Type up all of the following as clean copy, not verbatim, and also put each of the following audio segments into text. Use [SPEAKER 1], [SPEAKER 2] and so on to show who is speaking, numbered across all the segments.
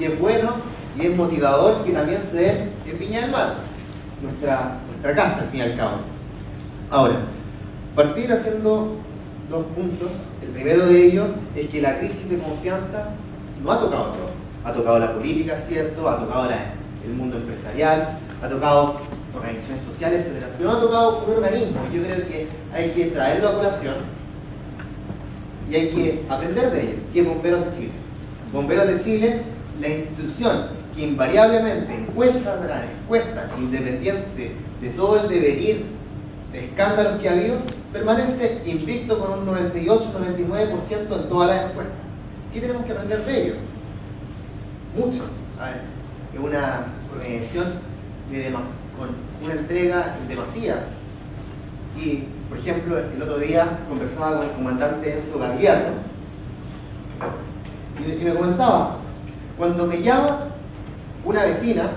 [SPEAKER 1] y es bueno y es motivador que también se dé en Viña del Mar, nuestra casa al fin y al cabo. Ahora, partir haciendo dos puntos. El primero de ellos es que la crisis de confianza no ha tocado todo. Ha tocado la política, ¿cierto? Ha tocado el mundo empresarial, ha tocado organizaciones sociales, etc. Pero no ha tocado un organismo. Yo creo que hay que traerlo a colación y hay que aprender de ello, que es Bomberos de Chile. Bomberos de Chile, la institución que invariablemente, encuesta tras encuesta, independiente de todo el devenir de escándalos que ha habido, permanece invicto con un 98-99% en todas las encuestas. ¿Qué tenemos que aprender de ello? Mucho. Es una organización con una entrega demasiada. Y, por ejemplo, el otro día conversaba con el comandante Enzo Gagliardo y me comentaba, cuando me llama una vecina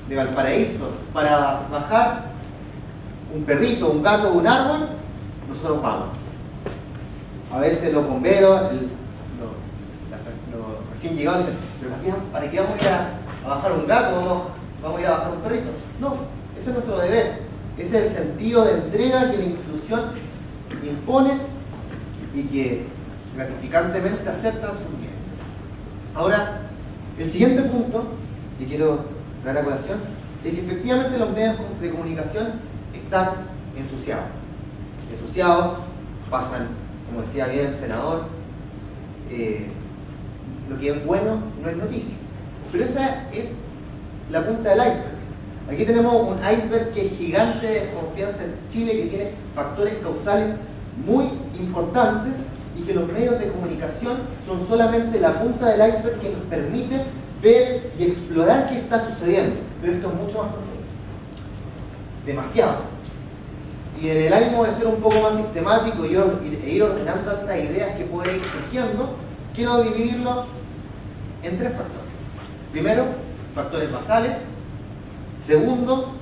[SPEAKER 1] de Valparaíso para bajar un perrito, un gato o un árbol, nosotros vamos. A veces los bomberos, los recién llegados dicen, pero ¿para qué vamos a ir a bajar un gato? ¿Vamos a ir a bajar un perrito? No, ese es nuestro deber. Ese es el sentido de entrega que la institución impone y que gratificantemente aceptan sus bienes. Ahora, el siguiente punto que quiero traer a colación es que efectivamente los medios de comunicación están ensuciados. Ensuciados, pasan, como decía bien el senador, lo que es bueno no es noticia. Pero esa es la punta del iceberg. Aquí tenemos un iceberg que es gigante de desconfianza en Chile, que tiene factores causales muy importantes y que los medios de comunicación son solamente la punta del iceberg que nos permite ver y explorar qué está sucediendo. Pero esto es mucho más profundo. Demasiado. Y en el ánimo de ser un poco más sistemático e ir ordenando tantas ideas que pueden ir surgiendo, quiero dividirlo en tres factores. Primero, factores basales. Segundo,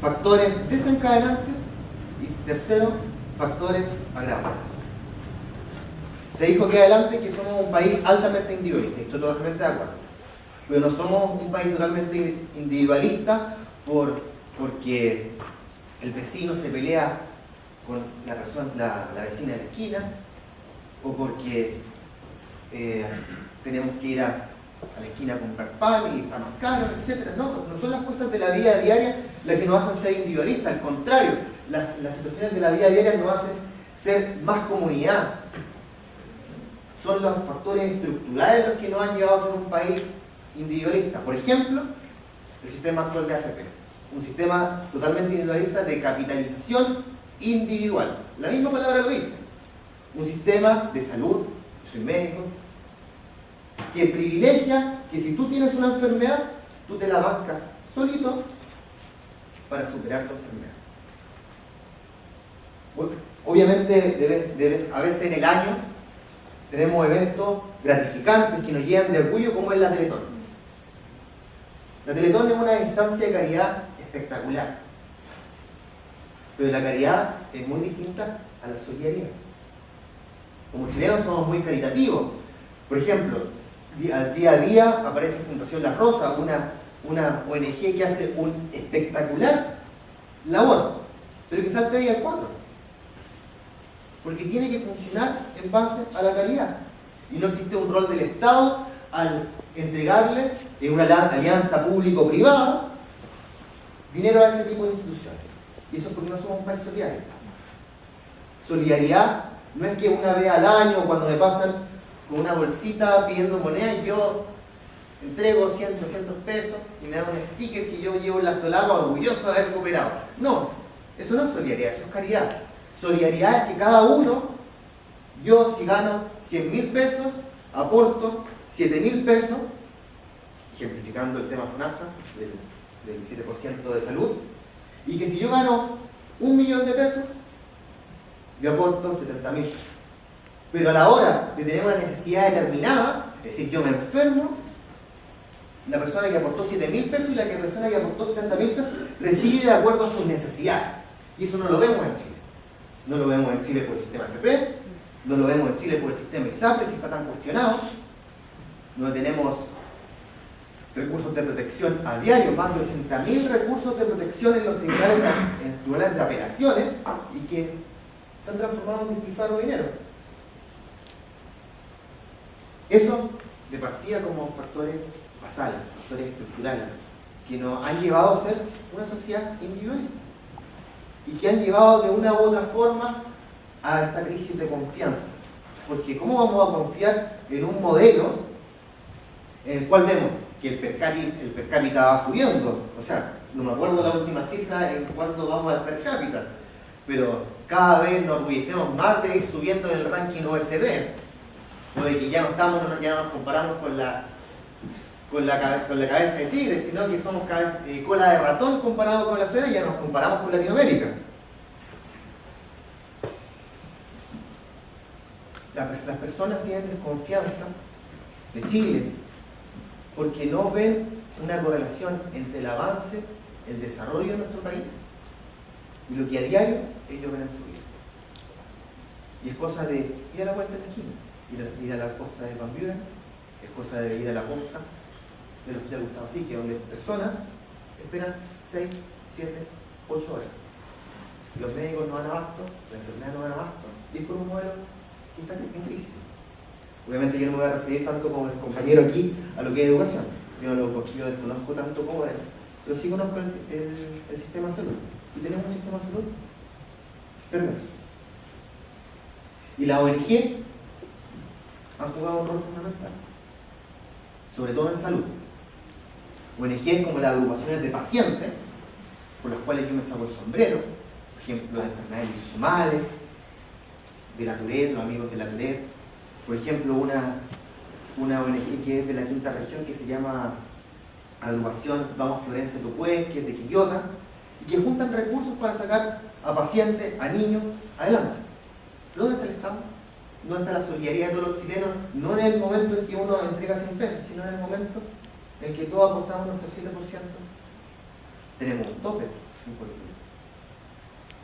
[SPEAKER 1] factores desencadenantes. Y tercero, factores agravantes. Se dijo aquí adelante que somos un país altamente individualista, estoy totalmente de acuerdo. Pero no somos un país totalmente individualista porque el vecino se pelea con la vecina de la esquina, o porque tenemos que ir a la esquina a comprar pan y está más caro, etc. No son las cosas de la vida diaria las que nos hacen ser individualistas, al contrario, las situaciones de la vida diaria nos hacen ser más comunidad. Son los factores estructurales los que nos han llevado a ser un país individualista. Por ejemplo, el sistema actual de AFP. Un sistema totalmente individualista de capitalización individual. La misma palabra lo dice. Un sistema de salud, yo soy médico, que privilegia que si tú tienes una enfermedad, tú te la bancas solito para superar tu enfermedad. Bueno, obviamente, a veces en el año tenemos eventos gratificantes que nos llenan de orgullo, como es la Teletón. La Teletón es una instancia de caridad espectacular, pero la caridad es muy distinta a la solidaridad. Como chilenos somos muy caritativos. Por ejemplo, día a día aparece Fundación La Rosa, una ONG que hace un espectacular labor, pero que está al 3 y al 4, porque tiene que funcionar en base a la caridad, y no existe un rol del Estado al entregarle en una alianza público-privada dinero a ese tipo de instituciones. Y eso es porque no somos un país solidario. Solidaridad no es que una vez al año, cuando me pasan con una bolsita pidiendo moneda, y yo entrego 100, 200 pesos y me dan un sticker que yo llevo en la solapa orgulloso de haber cooperado. No, eso no es solidaridad, eso es caridad. Solidaridad es que cada uno, yo si gano 100.000 pesos, aporto 7.000 pesos, ejemplificando el tema FONASA, del 7% de salud, y que si yo gano 1.000.000 de pesos, yo aporto 70.000 pesos. Pero a la hora de tener una necesidad determinada, es decir, yo me enfermo, la persona que aportó 7.000 pesos y la persona que aportó 70.000 pesos recibe de acuerdo a sus necesidades. Y eso no lo vemos en Chile. No lo vemos en Chile por el sistema AFP, no lo vemos en Chile por el sistema ISAPRE, que está tan cuestionado. No tenemos recursos de protección a diario, más de 80.000 recursos de protección en los tribunales de apelaciones, y que se han transformado en despilfarro de dinero. Eso de partida como factores basales, factores estructurales, que nos han llevado a ser una sociedad individualista y que han llevado de una u otra forma a esta crisis de confianza. Porque ¿cómo vamos a confiar en un modelo en el cual vemos que el per cápita va subiendo? O sea, no me acuerdo la última cifra en cuánto vamos al per cápita, pero cada vez nos orgullecemos más de ir subiendo en el ranking OECD, o de que ya no nos comparamos con la cabeza de tigre, sino que somos cola de ratón comparado con la OECD, ya nos comparamos con Latinoamérica. Las personas tienen desconfianza de Chile porque no ven una correlación entre el avance, el desarrollo de nuestro país y lo que a diario ellos ven en su vida. Y es cosa de ir a la vuelta de la esquina, ir a la costa de Van Buren, es cosa de ir a la costa del Hospital Gustavo Fricke, donde personas esperan 6, 7, 8 horas. Los médicos no dan abasto, las enfermedades no dan abasto, y es por un modelo que está en crisis. Obviamente yo no me voy a referir tanto como el compañero aquí a lo que es educación. Yo desconozco tanto como él, pero sí conozco el sistema de salud. Y tenemos un sistema de salud perverso. Y la ONG han jugado un rol fundamental, sobre todo en salud. ONG como las agrupaciones de pacientes, por las cuales yo me saco el sombrero, por ejemplo, las enfermedades lisosomales, de la Tourette, los amigos de la Tourette, por ejemplo, una ONG que es de la quinta región que se llama Agrupación Vamos Florencia Topuez, que es de Quillota, y que juntan recursos para sacar a pacientes, a niños, adelante. ¿Pero dónde está el Estado? ¿Dónde está la solidaridad de todos los chilenos? No en el momento en que uno entrega 100 pesos, sino en el momento en que todos aportamos nuestro 7%. Tenemos un tope impositivo.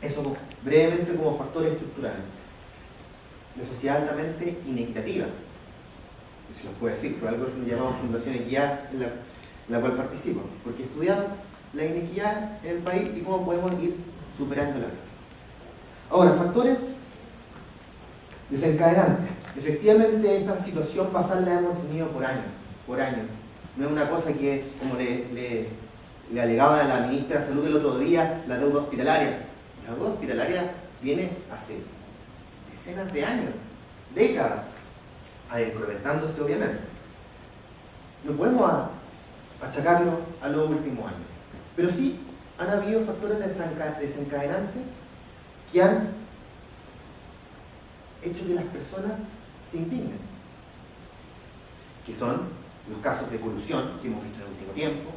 [SPEAKER 1] Eso brevemente como factores estructurales. La sociedad altamente inequitativa, si los puede decir, por algo se nos llamamos Fundación Equidad, en la cual participo, porque estudiamos la inequidad en el país y cómo podemos ir superando la brecha. Ahora, factores desencadenantes. Efectivamente, esta situación pasada la hemos tenido por años. No es una cosa que, como le alegaban a la ministra de Salud el otro día, la deuda hospitalaria. La deuda hospitalaria viene hace decenas de años, décadas, incrementándose obviamente. No podemos achacarlo a los últimos años, pero sí han habido factores desencadenantes que han hecho que las personas se indignen, que son los casos de colusión que hemos visto en el último tiempo,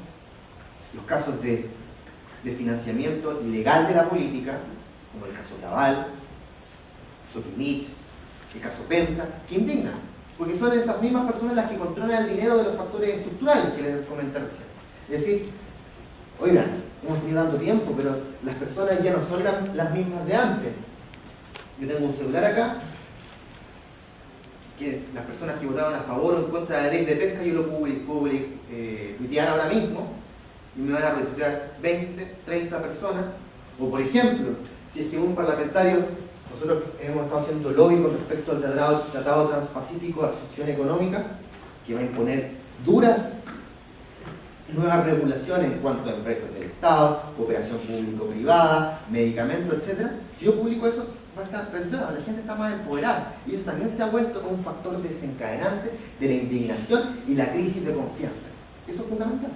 [SPEAKER 1] los casos de financiamiento ilegal de la política, como el caso Laval, Soquimich, el caso Penta, que indignan, porque son esas mismas personas las que controlan el dinero de los factores estructurales que les comenté recién. Es decir, oigan, hemos tenido tanto tiempo, pero las personas ya no son las mismas de antes. Yo tengo un celular acá, que las personas que votaban a favor o en contra de la ley de pesca, yo lo puedo tuitear ahora mismo, y me van a retuitear 20, 30 personas. O por ejemplo, si es que un parlamentario, nosotros hemos estado haciendo lobby con respecto al Tratado Transpacífico de Asociación Económica, que va a imponer duras nuevas regulaciones en cuanto a empresas del Estado, cooperación público-privada, medicamentos, etc. Si yo publico eso, va a estar retuiteado, la gente está más empoderada, y eso también se ha vuelto un factor desencadenante de la indignación y la crisis de confianza. Eso es fundamental.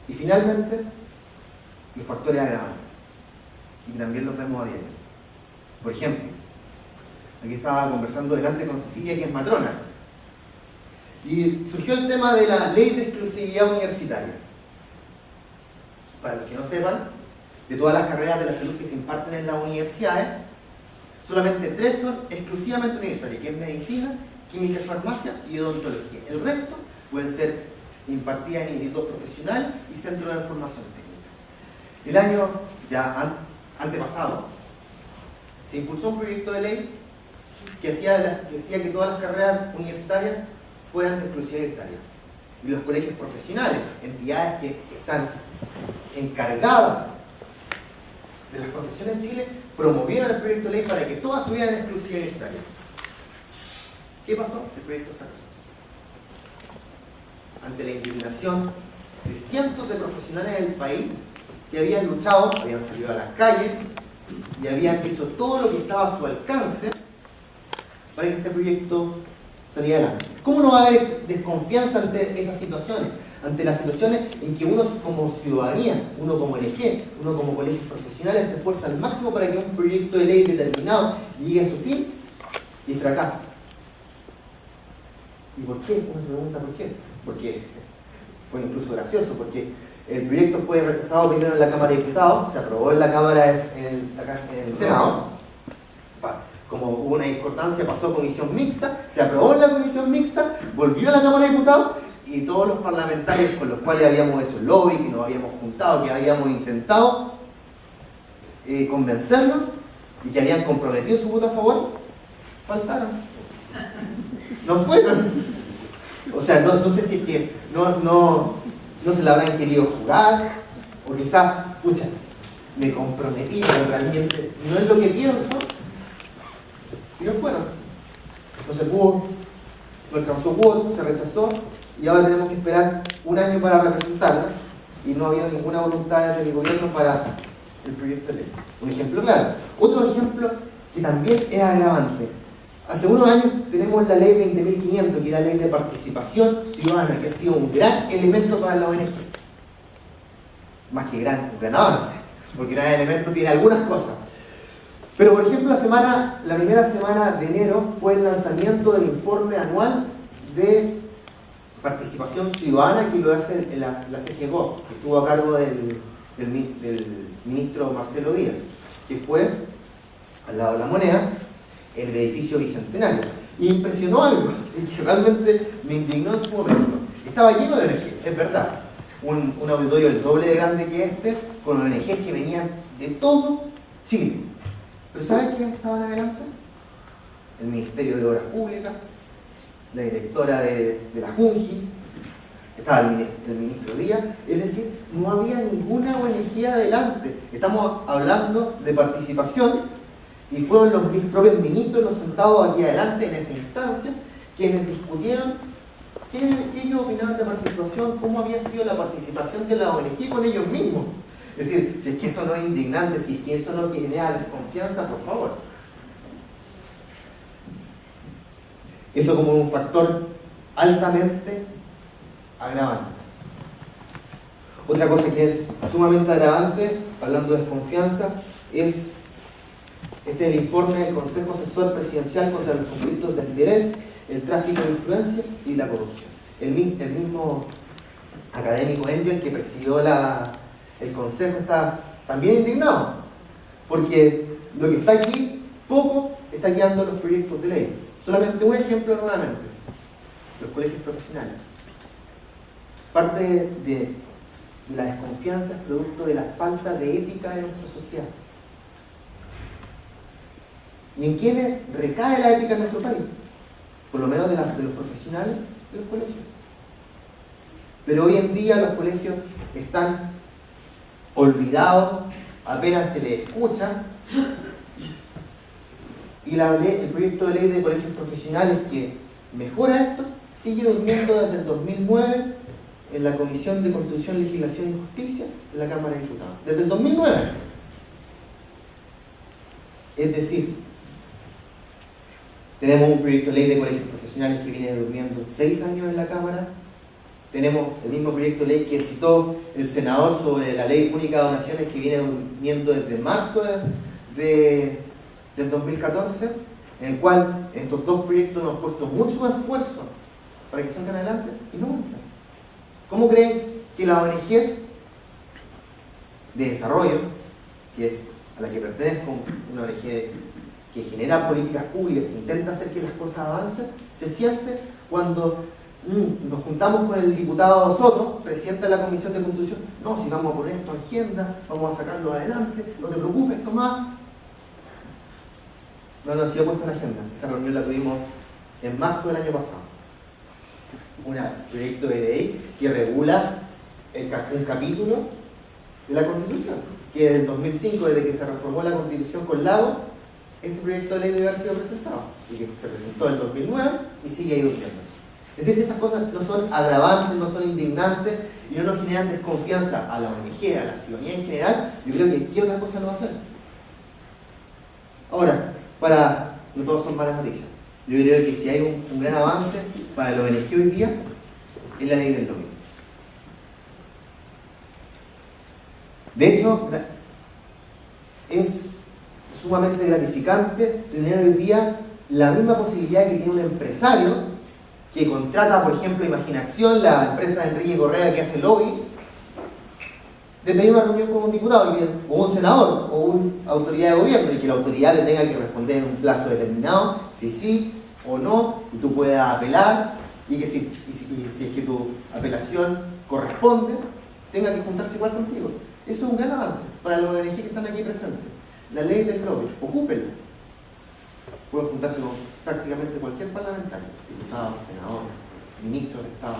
[SPEAKER 1] Y finalmente, los factores agravantes, y también los vemos a diario. Por ejemplo, aquí estaba conversando delante con Cecilia, que es matrona, y surgió el tema de la ley de exclusividad universitaria. Para los que no sepan, de todas las carreras de la salud que se imparten en las universidades, solamente 3 son exclusivamente universitarias, que es medicina, química y farmacia y odontología. El resto pueden ser impartidas en institutos profesionales y centros de formación técnica. El año ya antepasado se impulsó un proyecto de ley que decía que todas las carreras universitarias fueran de exclusividad universitaria. Y los colegios profesionales, entidades que están encargadas de las profesiones en Chile, promovieron el proyecto de ley para que todas tuvieran exclusividad universitaria. ¿Qué pasó? El proyecto fracasó. Ante la indignación de cientos de profesionales del país que habían luchado, habían salido a las calles y habían hecho todo lo que estaba a su alcance para que este proyecto saliera adelante. ¿Cómo no va a haber desconfianza ante esas situaciones? Ante las situaciones en que uno como ciudadanía, uno como LG, uno como colegios profesionales se esfuerza al máximo para que un proyecto de ley determinado llegue a su fin y fracasa. ¿Y por qué? Uno se pregunta por qué. Porque fue incluso gracioso, porque el proyecto fue rechazado primero en la Cámara de Diputados, se aprobó en la Cámara en el Senado. Como hubo una discordancia, pasó a comisión mixta, se aprobó en la comisión mixta, volvió a la Cámara de Diputados y todos los parlamentarios con los cuales habíamos hecho lobby, que nos habíamos juntado, que habíamos intentado convencerlos y que habían comprometido su voto a favor, faltaron. No fueron. O sea, no sé si es que no se la habrán querido jugar, o quizás, pucha, me comprometí, pero realmente no es lo que pienso, y no fueron. No se pudo, no alcanzó voto, se rechazó, y ahora tenemos que esperar un año para representarla, y no ha habido ninguna voluntad desde el gobierno para el proyecto de ley. Un ejemplo claro. Otro ejemplo que también es agravante. Hace unos años tenemos la ley 20.500, que es la ley de participación ciudadana, que ha sido un gran elemento para la ONG. Más que un gran avance, porque gran elemento tiene algunas cosas. Pero por ejemplo, la primera semana de enero fue el lanzamiento del informe anual de participación ciudadana que lo hace la CGGO, que estuvo a cargo del ministro Marcelo Díaz, que fue al lado de la Moneda, en el edificio Bicentenario. Y impresionó algo, y que realmente me indignó en su momento. Estaba lleno de ONGs, es verdad. Un auditorio el doble de grande que este, con ONGs que venían de todo Chile. Pero ¿saben quiénes estaban adelante? El Ministerio de Obras Públicas, la directora de la JUNGI, estaba el ministro Díaz, es decir, no había ninguna ONG adelante. Estamos hablando de participación, y fueron los propios ministros, los sentados aquí adelante en esa instancia, quienes discutieron qué ellos opinaban de participación, cómo había sido la participación de la ONG con ellos mismos. Es decir, si es que eso no es indignante, si es que eso no genera desconfianza, por favor. Eso como un factor altamente agravante. Otra cosa que es sumamente agravante, hablando de desconfianza, es el informe del Consejo Asesor Presidencial contra los conflictos de interés, el tráfico de influencia y la corrupción. El mismo académico Engel que presidió el Consejo está también indignado, porque lo que está aquí, poco está guiando los proyectos de ley. Solamente un ejemplo nuevamente, los colegios profesionales. Parte de la desconfianza es producto de la falta de ética de nuestra sociedad. ¿Y en quiénes recae la ética en nuestro país? Por lo menos de los profesionales de los colegios. Pero hoy en día los colegios están olvidados, apenas se les escucha, y el proyecto de ley de colegios profesionales que mejora esto sigue durmiendo desde el 2009 en la Comisión de Constitución, Legislación y Justicia de la Cámara de Diputados. Desde el 2009. Es decir, tenemos un proyecto de ley de colegios profesionales que viene durmiendo 6 años en la Cámara. Tenemos el mismo proyecto de ley que citó el senador sobre la ley única de donaciones que viene durmiendo desde marzo del 2014, en el cual estos dos proyectos hemos puesto mucho esfuerzo para que salgan adelante y no avanzan. ¿Cómo creen que las ONGs de desarrollo, que es a la que pertenezco, una ONG que genera políticas públicas, que intenta hacer que las cosas avancen, se siente cuando nos juntamos con el diputado Soto, presidente de la Comisión de Constitución? No, si vamos a poner esto en agenda, vamos a sacarlo adelante, no te preocupes, Tomás. No ha sido puesto en agenda. Esa reunión la tuvimos en marzo del año pasado. un proyecto de ley que regula un capítulo de la Constitución, que desde el 2005, desde que se reformó la Constitución con Lago, ese proyecto de ley debe haber sido presentado, y que se presentó en el 2009 y sigue ahí durmiendo. Es decir, si esas cosas no son agravantes, no son indignantes y no nos generan desconfianza a la ONG, a la ciudadanía en general, yo creo que ¿qué otra cosa no va a hacer? Ahora, no todos son malas noticias. Yo creo que si hay un gran avance para la ONG hoy día, es la ley del lobby. De hecho, es sumamente gratificante tener hoy día la misma posibilidad que tiene un empresario que contrata, por ejemplo, Imaginación, la empresa de Enrique Correa que hace lobby, de pedir una reunión con un diputado o un senador o una autoridad de gobierno y que la autoridad le tenga que responder en un plazo determinado, si sí o no, y tú puedas apelar, y que si es que tu apelación corresponde, tenga que juntarse igual contigo. Eso es un gran avance para los ONG que están aquí presentes. La ley del lobby, ocúpenla. Pueden juntarse con prácticamente cualquier parlamentario, diputado, senador, ministro de Estado.